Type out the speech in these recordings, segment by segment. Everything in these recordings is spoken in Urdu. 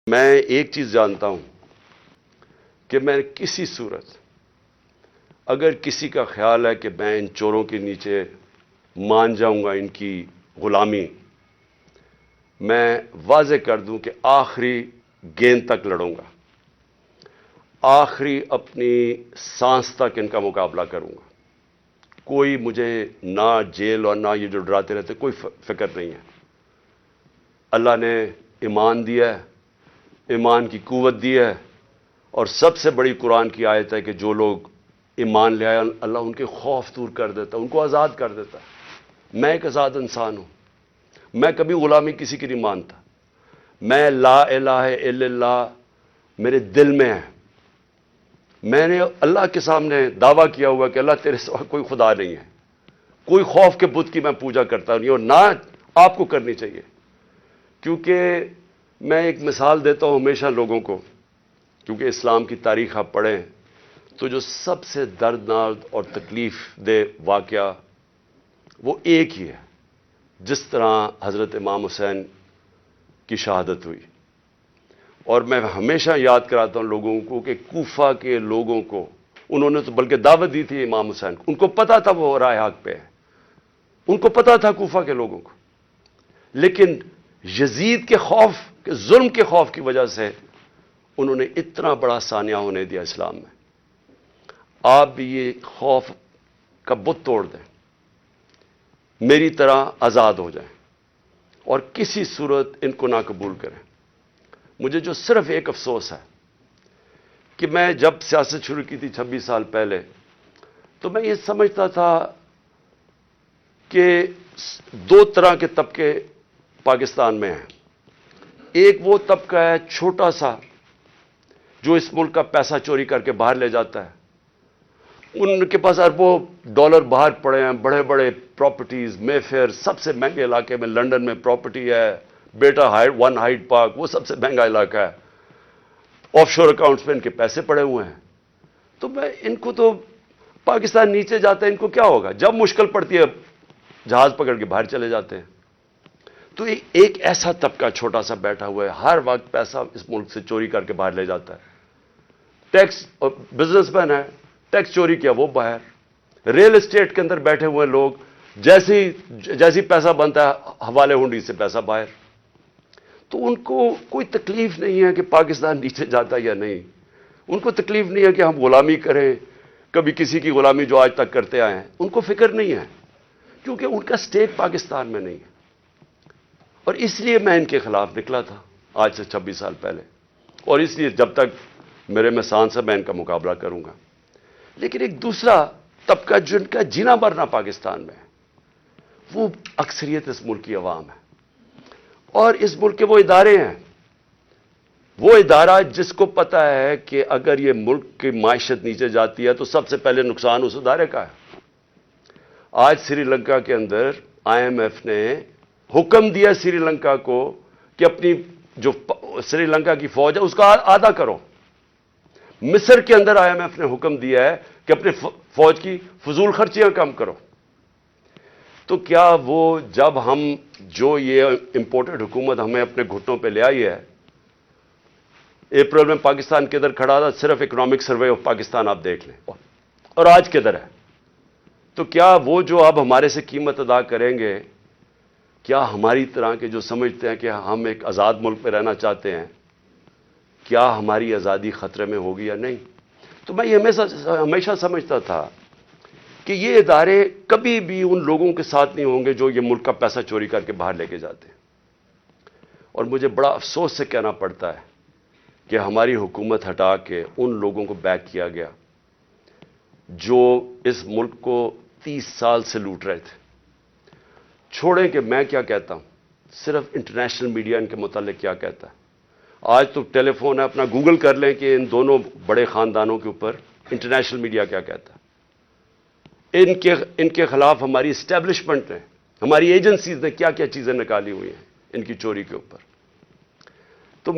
میں ایک چیز جانتا ہوں کہ میں کسی صورت اگر کسی کا خیال ہے کہ میں ان چوروں کے نیچے مان جاؤں گا ان کی غلامی، میں واضح کر دوں کہ آخری گیند تک لڑوں گا، آخری اپنی سانس تک ان کا مقابلہ کروں گا۔ کوئی مجھے نہ جیل اور نہ یہ جو ڈراتے رہتے کوئی فکر نہیں ہے۔ اللہ نے ایمان دیا ہے، ایمان کی قوت دی ہے، اور سب سے بڑی قرآن کی آیت ہے کہ جو لوگ ایمان لے آئے اللہ ان کے خوف دور کر دیتا ہے، ان کو آزاد کر دیتا ہے۔ میں ایک آزاد انسان ہوں، میں کبھی غلامی کسی کی نہیں مانتا۔ میں لا الہ الا اللہ میرے دل میں ہے۔ میں نے اللہ کے سامنے دعویٰ کیا ہوا کہ اللہ تیرے سوا کوئی خدا نہیں ہے، کوئی خوف کے بت کی میں پوجا کرتا نہیں، اور نہ آپ کو کرنی چاہیے۔ کیونکہ میں ایک مثال دیتا ہوں ہمیشہ لوگوں کو، کیونکہ اسلام کی تاریخ آپ پڑھیں تو جو سب سے دردناک اور تکلیف دہ واقعہ وہ ایک ہی ہے، جس طرح حضرت امام حسین کی شہادت ہوئی۔ اور میں ہمیشہ یاد کراتا ہوں لوگوں کو کہ کوفہ کے لوگوں کو انہوں نے تو بلکہ دعوت دی تھی امام حسین کو، ان کو پتا تھا وہ راہ حق پہ ہے، ان کو پتا تھا کوفہ کے لوگوں کو، لیکن یزید کے خوف کے ظلم کے خوف کی وجہ سے انہوں نے اتنا بڑا سانیہ ہونے دیا اسلام میں۔ آپ بھی یہ خوف کا بت توڑ دیں، میری طرح آزاد ہو جائیں اور کسی صورت ان کو نہ قبول کریں۔ مجھے جو صرف ایک افسوس ہے کہ میں جب سیاست شروع کی تھی 26 سال پہلے، تو میں یہ سمجھتا تھا کہ دو طرح کے طبقے پاکستان میں ہیں۔ ایک وہ طبقہ ہے چھوٹا سا جو اس ملک کا پیسہ چوری کر کے باہر لے جاتا ہے، ان کے پاس اربوں ڈالر باہر پڑے ہیں، بڑے بڑے پراپرٹیز، مے فیئر سب سے مہنگے علاقے میں لنڈن میں پراپرٹی ہے، بیٹا ون ہائیڈ پارک وہ سب سے مہنگا علاقہ ہے، آف شور اکاؤنٹس میں ان کے پیسے پڑے ہوئے ہیں۔ تو میں ان کو تو پاکستان نیچے جاتا ہے، ان کو کیا ہوگا؟ جب مشکل پڑتی ہے جہاز پکڑ کے باہر چلے جاتے ہیں۔ تو ایک ایسا طبقہ چھوٹا سا بیٹھا ہوا ہے، ہر وقت پیسہ اس ملک سے چوری کر کے باہر لے جاتا ہے۔ ٹیکس بزنس مین ہے، ٹیکس چوری کیا وہ باہر، ریل اسٹیٹ کے اندر بیٹھے ہوئے لوگ جیسی پیسہ بنتا ہے حوالے ہنڈی سے پیسہ باہر۔ تو ان کو کوئی تکلیف نہیں ہے کہ پاکستان نیچے جاتا یا نہیں، ان کو تکلیف نہیں ہے کہ ہم غلامی کریں، کبھی کسی کی غلامی جو آج تک کرتے آئے ہیں، ان کو فکر نہیں ہے، کیونکہ ان کا سٹیٹ پاکستان میں نہیں ہے۔ اور اس لیے میں ان کے خلاف نکلا تھا آج سے 26 سال پہلے، اور اس لیے جب تک میرے میں سانس ہے میں ان کا مقابلہ کروں گا۔ لیکن ایک دوسرا طبقہ جن کا جینا مرنا پاکستان میں ہے، وہ اکثریت اس ملک کی عوام ہے، اور اس ملک کے وہ ادارے ہیں، وہ ادارہ جس کو پتا ہے کہ اگر یہ ملک کی معیشت نیچے جاتی ہے تو سب سے پہلے نقصان اس ادارے کا ہے۔ آج سری لنکا کے اندر آئی ایم ایف نے حکم دیا سری لنکا کو کہ اپنی جو سری لنکا کی فوج ہے اس کا آدھا کرو۔ مصر کے اندر آئی ایم ایف نے حکم دیا ہے کہ اپنی فوج کی فضول خرچیاں کم کرو۔ تو کیا وہ جب ہم جو یہ امپورٹڈ حکومت ہمیں اپنے گھٹنوں پہ لے آئی ہے، اپریل میں پاکستان کدھر کھڑا تھا، صرف اکنامک سروے آف پاکستان آپ دیکھ لیں، اور آج کدھر ہے؟ تو کیا وہ جو اب ہمارے سے قیمت ادا کریں گے، کیا ہماری طرح کے جو سمجھتے ہیں کہ ہم ایک آزاد ملک میں رہنا چاہتے ہیں، کیا ہماری آزادی خطرے میں ہوگی یا نہیں؟ تو میں یہ ہمیشہ سمجھتا تھا کہ یہ ادارے کبھی بھی ان لوگوں کے ساتھ نہیں ہوں گے جو یہ ملک کا پیسہ چوری کر کے باہر لے کے جاتے ہیں۔ اور مجھے بڑا افسوس سے کہنا پڑتا ہے کہ ہماری حکومت ہٹا کے ان لوگوں کو بیک کیا گیا جو اس ملک کو 30 سال سے لوٹ رہے تھے۔ چھوڑیں کہ میں کیا کہتا ہوں، صرف انٹرنیشنل میڈیا ان کے متعلق کیا کہتا ہے۔ آج تو ٹیلی فون ہے، اپنا گوگل کر لیں کہ ان دونوں بڑے خاندانوں کے اوپر انٹرنیشنل میڈیا کیا کہتا ہے۔ ان کے خلاف ہماری اسٹیبلشمنٹ نے، ہماری ایجنسیز نے کیا کیا چیزیں نکالی ہوئی ہیں ان کی چوری کے اوپر۔ تو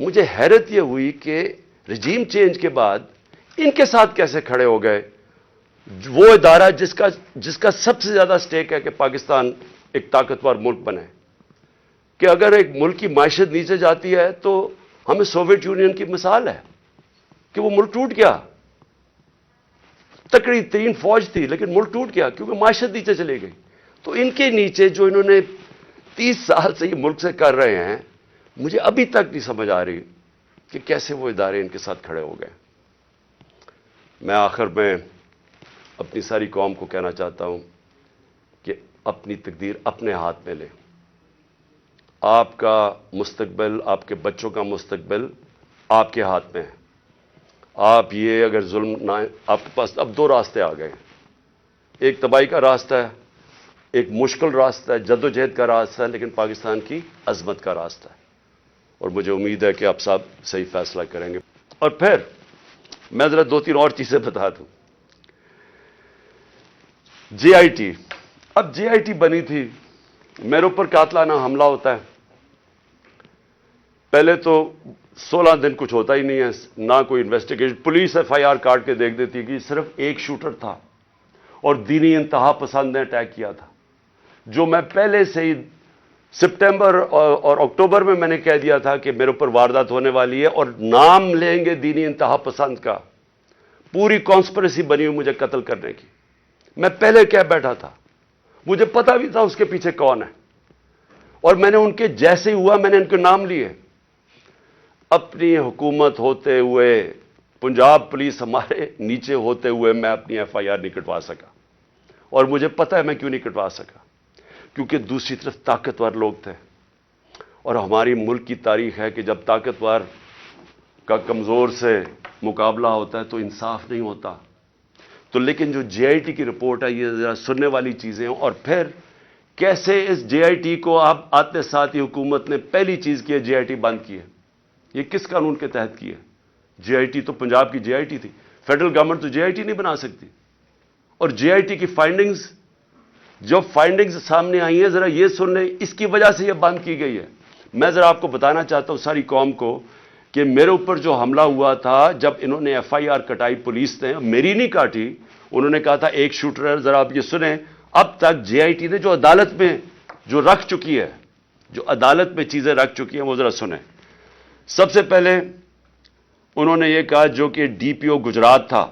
مجھے حیرت یہ ہوئی کہ رجیم چینج کے بعد ان کے ساتھ کیسے کھڑے ہو گئے، وہ ادارہ جس کا سب سے زیادہ سٹیک ہے کہ پاکستان ایک طاقتور ملک بنے، کہ اگر ایک ملک کی معیشت نیچے جاتی ہے تو ہمیں سوویت یونین کی مثال ہے کہ وہ ملک ٹوٹ گیا، تکڑی ترین فوج تھی لیکن ملک ٹوٹ گیا کیونکہ معیشت نیچے چلی گئی۔ تو ان کے نیچے جو انہوں نے 30 سال سے یہ ملک سے کر رہے ہیں، مجھے ابھی تک نہیں سمجھ آ رہی کہ کیسے وہ ادارے ان کے ساتھ کھڑے ہو گئے۔ میں آخر میں اپنی ساری قوم کو کہنا چاہتا ہوں کہ اپنی تقدیر اپنے ہاتھ میں لیں۔ آپ کا مستقبل، آپ کے بچوں کا مستقبل آپ کے ہاتھ میں ہے۔ آپ یہ اگر ظلم نہ، آپ کے پاس اب 2 راستے آ گئے ہیں، ایک تباہی کا راستہ ہے، ایک مشکل راستہ ہے، جدوجہد کا راستہ ہے، لیکن پاکستان کی عظمت کا راستہ ہے، اور مجھے امید ہے کہ آپ سب صحیح فیصلہ کریں گے۔ اور پھر میں ذرا 2-3 اور چیزیں بتا دوں۔ جے آئی ٹی، اب جے آئی ٹی بنی تھی، میرے اوپر قاتلانہ حملہ ہوتا ہے، پہلے تو 16 دن کچھ ہوتا ہی نہیں ہے، نہ کوئی investigation, police F I R کاٹ کے دیکھ دیتی کہ صرف ایک شوٹر تھا اور دینی انتہا پسند نے اٹیک کیا تھا، جو میں پہلے سے ہی سپٹمبر اور اکتوبر میں نے کہہ دیا تھا کہ میرے اوپر واردات ہونے والی ہے اور نام لیں گے دینی انتہا پسند کا، پوری کانسپریسی بنی ہوئی مجھے قتل کرنے کی، میں پہلے کہہ بیٹھا تھا، مجھے پتا بھی تھا اس کے پیچھے کون ہے، اور میں نے ان کے جیسے ہی ہوا میں نے ان کے نام لیے۔ اپنی حکومت ہوتے ہوئے، پنجاب پولیس ہمارے نیچے ہوتے ہوئے میں اپنی ایف آئی آر نہیں کٹوا سکا، اور مجھے پتا ہے میں کیوں نہیں کٹوا سکا، کیونکہ دوسری طرف طاقتور لوگ تھے، اور ہماری ملک کی تاریخ ہے کہ جب طاقتور کا کمزور سے مقابلہ ہوتا ہے تو انصاف نہیں ہوتا۔ تو لیکن جو جے آئی ٹی کی رپورٹ ہے یہ ذرا سننے والی چیزیں ہیں، اور پھر کیسے اس جے آئی ٹی کو آپ آتے ساتھ ہی حکومت نے پہلی چیز کی ہے جے آئی ٹی بند کی ہے۔ یہ کس قانون کے تحت کی ہے؟ جے آئی ٹی تو پنجاب کی جے آئی ٹی تھی، فیڈرل گورنمنٹ تو جے آئی ٹی نہیں بنا سکتی، اور جے آئی ٹی کی فائنڈنگز، جو فائنڈنگز سامنے آئی ہیں ذرا یہ سن لیں، اس کی وجہ سے یہ بند کی گئی ہے۔ میں ذرا آپ کو بتانا چاہتا ہوں ساری قوم کو کہ میرے اوپر جو حملہ ہوا تھا، جب انہوں نے ایف آئی آر کٹائی پولیس نے، میری نہیں کاٹی، انہوں نے کہا تھا ایک شوٹر ہے، ذرا آپ یہ سنیں، اب تک جے آئی ٹی نے جو عدالت میں جو رکھ چکی ہے، جو عدالت میں چیزیں رکھ چکی ہیں وہ ذرا سنیں۔ سب سے پہلے انہوں نے یہ کہا جو کہ ڈی پی او گجرات تھا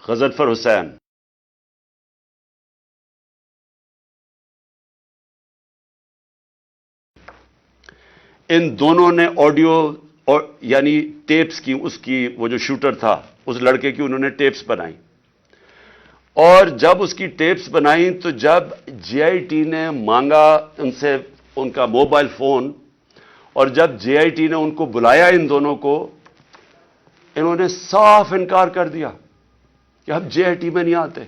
غضنفر حسین، ان دونوں نے آڈیو یعنی ٹیپس کی، اس کی وہ جو شوٹر تھا اس لڑکے کی انہوں نے ٹیپس بنائی، اور جب اس کی ٹیپس بنائی تو جب جے آئی ٹی نے مانگا ان سے ان کا موبائل فون، اور جب جے آئی ٹی نے ان کو بلایا ان دونوں کو، انہوں نے صاف انکار کر دیا کہ ہم جے آئی ٹی میں نہیں آتے۔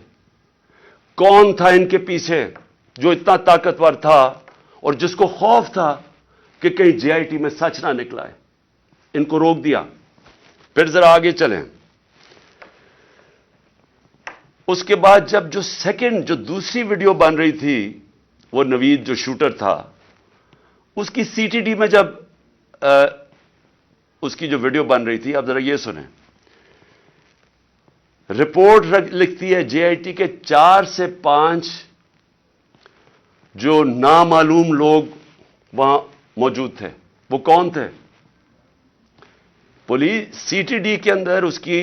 کون تھا ان کے پیچھے جو اتنا طاقتور تھا اور جس کو خوف تھا کہ کہیں جے آئی ٹی میں سچ نہ نکلا ہے؟ ان کو روک دیا۔ پھر ذرا آگے چلیں، اس کے بعد جب جو دوسری ویڈیو بن رہی تھی، وہ نوید جو شوٹر تھا، اس کی سی ٹی ڈی میں جب اس کی جو ویڈیو بن رہی تھی، اب ذرا یہ سنیں، رپورٹ لکھتی ہے جے آئی ٹی کے 4 سے 5 جو نامعلوم لوگ وہاں موجود تھے۔ وہ کون تھے؟ پولیس سی ٹی ڈی کے اندر اس کی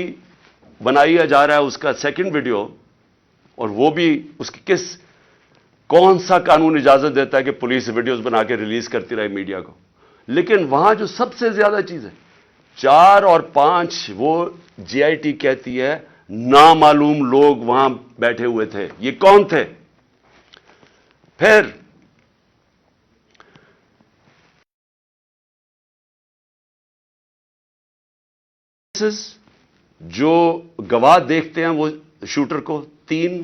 بنایا جا رہا ہے اس کا سیکنڈ ویڈیو، اور وہ بھی اس کی کون سا قانون اجازت دیتا ہے کہ پولیس ویڈیوز بنا کے ریلیز کرتی رہے میڈیا کو؟ لیکن وہاں جو سب سے زیادہ چیز ہے 4 اور 5، وہ جے آئی ٹی کہتی ہے نامعلوم لوگ وہاں بیٹھے ہوئے تھے۔ یہ کون تھے؟ پھر جو گواہ دیکھتے ہیں وہ شوٹر کو 3،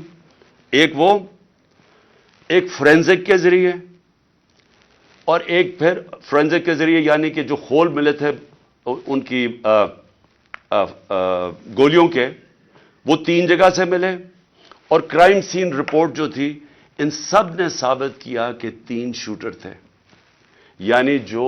ایک فورینزک کے ذریعے، اور ایک پھر فورینزک کے ذریعے یعنی کہ جو خول ملے تھے ان کی گولیوں کے، وہ 3 جگہ سے ملے، اور کرائم سین رپورٹ جو تھی، ان سب نے ثابت کیا کہ 3 شوٹر تھے، یعنی جو